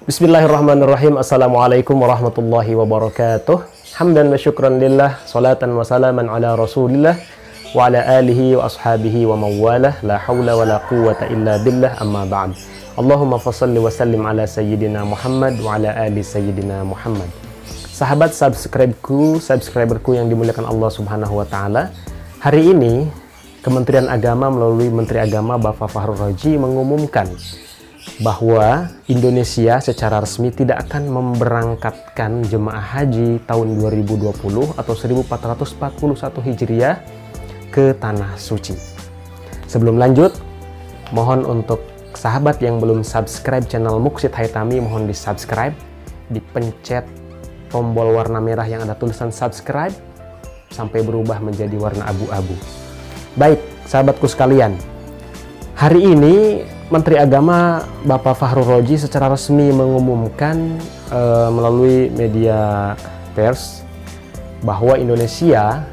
Bismillahirrahmanirrahim. Assalamualaikum warahmatullahi wabarakatuh. Hamdan wa syukran lillah, salatan wa salaman ala rasulillah wa ala alihi wa ashabihi wa mawalah. La hawla wa la quwwata illa billah, amma ba'd. Allahumma fasalli wa sallim ala sayyidina Muhammad wa ala ali sayyidina Muhammad. Sahabat subscriberku yang dimuliakan Allah subhanahu wa ta'ala, hari ini Kementerian Agama melalui Menteri Agama Bapak Fahrul Raji mengumumkan bahwa Indonesia secara resmi tidak akan memberangkatkan jemaah haji tahun 2020 atau 1441 Hijriah ke Tanah Suci. Sebelum lanjut, mohon untuk sahabat yang belum subscribe channel Muksid Haitami, mohon di subscribe, dipencet tombol warna merah yang ada tulisan subscribe sampai berubah menjadi warna abu-abu. Baik, sahabatku sekalian, hari ini Menteri Agama Bapak Fahrul Raji secara resmi mengumumkan melalui media pers bahwa Indonesia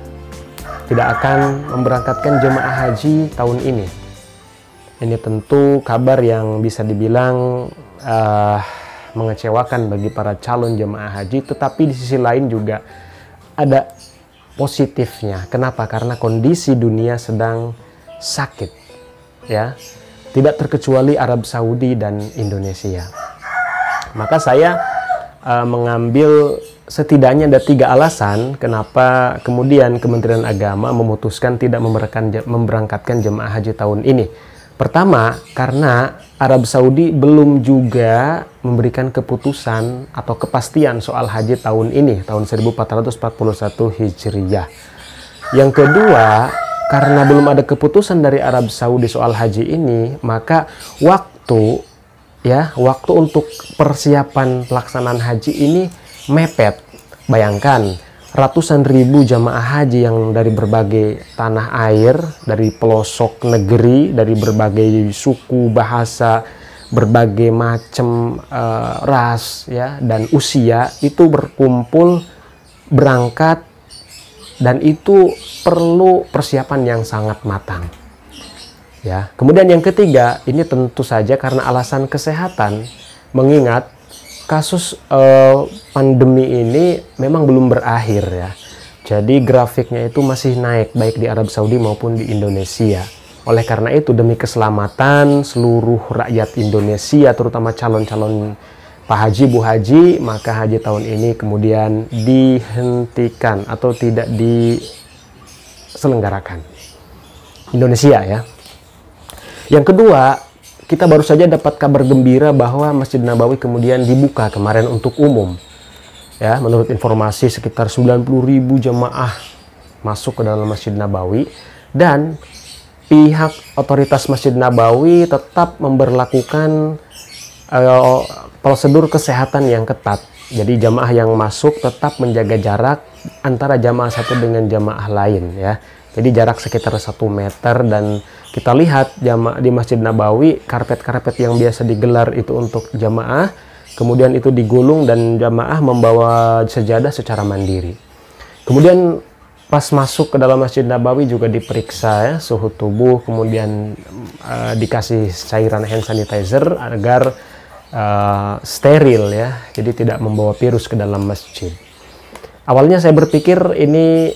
tidak akan memberangkatkan jemaah haji tahun ini. Ini tentu kabar yang bisa dibilang mengecewakan bagi para calon jemaah haji, tetapi di sisi lain juga ada positifnya. Kenapa? Karena kondisi dunia sedang sakit, ya. Tidak terkecuali Arab Saudi dan Indonesia. Maka saya mengambil setidaknya ada 3 alasan kenapa kemudian Kementerian Agama memutuskan tidak memberangkatkan jemaah haji tahun ini. Pertama, karena Arab Saudi belum juga memberikan keputusan atau kepastian soal haji tahun ini, tahun 1441 Hijriah. Yang kedua, karena belum ada keputusan dari Arab Saudi soal haji ini, maka waktu untuk persiapan pelaksanaan haji ini mepet. Bayangkan, ratusan ribu jamaah haji yang dari berbagai tanah air, dari pelosok negeri, dari berbagai suku, bahasa, berbagai macam ras, ya, dan usia itu berkumpul berangkat, dan itu perlu persiapan yang sangat matang. Ya, kemudian yang ketiga, ini tentu saja karena alasan kesehatan, mengingat kasus pandemi ini memang belum berakhir, ya. Jadi grafiknya itu masih naik baik di Arab Saudi maupun di Indonesia. Oleh karena itu, demi keselamatan seluruh rakyat Indonesia, terutama calon-calon Pak Haji, Bu Haji, maka haji tahun ini kemudian dihentikan atau tidak diselenggarakan. Indonesia, ya. Yang kedua, kita baru saja dapat kabar gembira bahwa Masjid Nabawi kemudian dibuka kemarin untuk umum. Ya, menurut informasi sekitar 90.000 jemaah masuk ke dalam Masjid Nabawi, dan pihak otoritas Masjid Nabawi tetap memberlakukan prosedur kesehatan yang ketat. Jadi jamaah yang masuk tetap menjaga jarak antara jamaah satu dengan jamaah lain, ya. Jadi jarak sekitar 1 meter, dan kita lihat jamaah di Masjid Nabawi, karpet-karpet yang biasa digelar itu untuk jamaah, kemudian itu digulung dan jamaah membawa sejadah secara mandiri. Kemudian pas masuk ke dalam Masjid Nabawi juga diperiksa, ya, suhu tubuh, kemudian dikasih cairan hand sanitizer agar steril, ya, jadi tidak membawa virus ke dalam masjid. Awalnya saya berpikir ini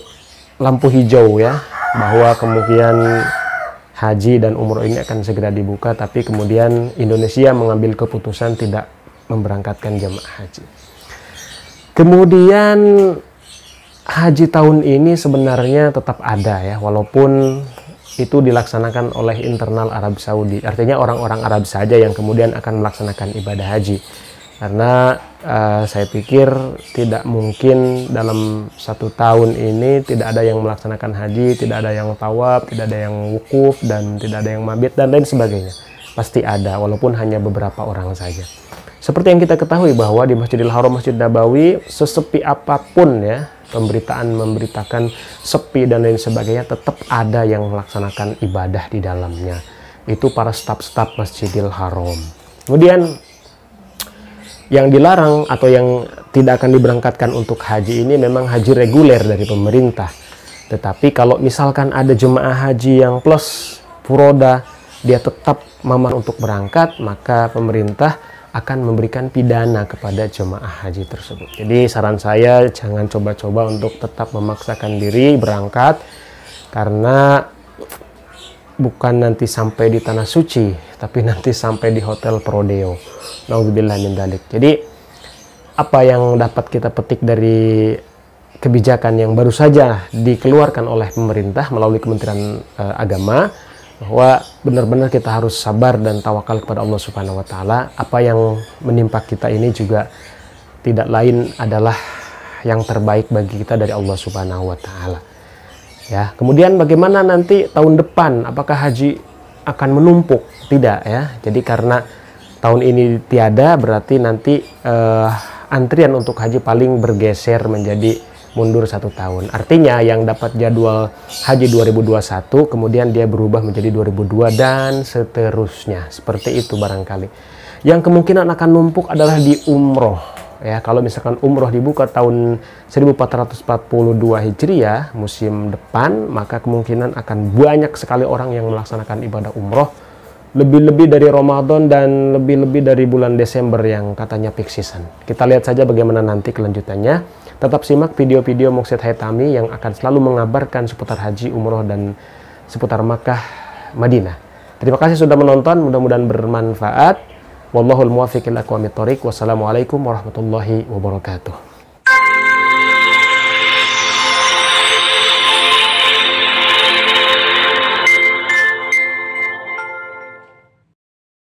lampu hijau, ya, bahwa kemungkinan haji dan umroh ini akan segera dibuka, tapi kemudian Indonesia mengambil keputusan tidak memberangkatkan jemaah haji. Kemudian haji tahun ini sebenarnya tetap ada, ya, walaupun itu dilaksanakan oleh internal Arab Saudi. Artinya orang-orang Arab saja yang kemudian akan melaksanakan ibadah haji. Karena saya pikir tidak mungkin dalam 1 tahun ini tidak ada yang melaksanakan haji, tidak ada yang tawaf, tidak ada yang wukuf, dan tidak ada yang mabit, dan lain sebagainya. Pasti ada, walaupun hanya beberapa orang saja. Seperti yang kita ketahui bahwa di Masjidil Haram, Masjid Nabawi, sesepi apapun, ya, pemberitaan memberitakan sepi dan lain sebagainya, tetap ada yang melaksanakan ibadah di dalamnya. Itu para staf-staf Masjidil Haram. Kemudian yang dilarang atau yang tidak akan diberangkatkan untuk haji ini memang haji reguler dari pemerintah. Tetapi kalau misalkan ada jemaah haji yang plus furoda, dia tetap mampu untuk berangkat, maka pemerintah akan memberikan pidana kepada jemaah haji tersebut. Jadi saran saya jangan coba-coba untuk tetap memaksakan diri berangkat, karena bukan nanti sampai di tanah suci, tapi nanti sampai di hotel Prodeo. Nauzubillah min dzalik. Jadi apa yang dapat kita petik dari kebijakan yang baru saja dikeluarkan oleh pemerintah melalui Kementerian Agama, bahwa benar-benar kita harus sabar dan tawakal kepada Allah Subhanahu wa taala. Apa yang menimpa kita ini juga tidak lain adalah yang terbaik bagi kita dari Allah Subhanahu wa taala. Ya, kemudian bagaimana nanti tahun depan, apakah haji akan menumpuk? Tidak ya. Jadi karena tahun ini tiada, berarti nanti antrian untuk haji paling bergeser menjadi mundur 1 tahun. Artinya yang dapat jadwal haji 2021 kemudian dia berubah menjadi 2002 dan seterusnya. Seperti itu barangkali. Yang kemungkinan akan numpuk adalah di umroh. Ya, kalau misalkan umroh dibuka tahun 1442 Hijriah musim depan, maka kemungkinan akan banyak sekali orang yang melaksanakan ibadah umroh, lebih-lebih dari Ramadan dan lebih-lebih dari bulan Desember yang katanya peak season. Kita lihat saja bagaimana nanti kelanjutannya. Tetap simak video-video Muksid Haitami yang akan selalu mengabarkan seputar haji, umroh, dan seputar Makkah, Madinah. Terima kasih sudah menonton, mudah-mudahan bermanfaat. Wallahul muwaffiq ila aqwamit thoriq. Wassalamualaikum warahmatullahi wabarakatuh.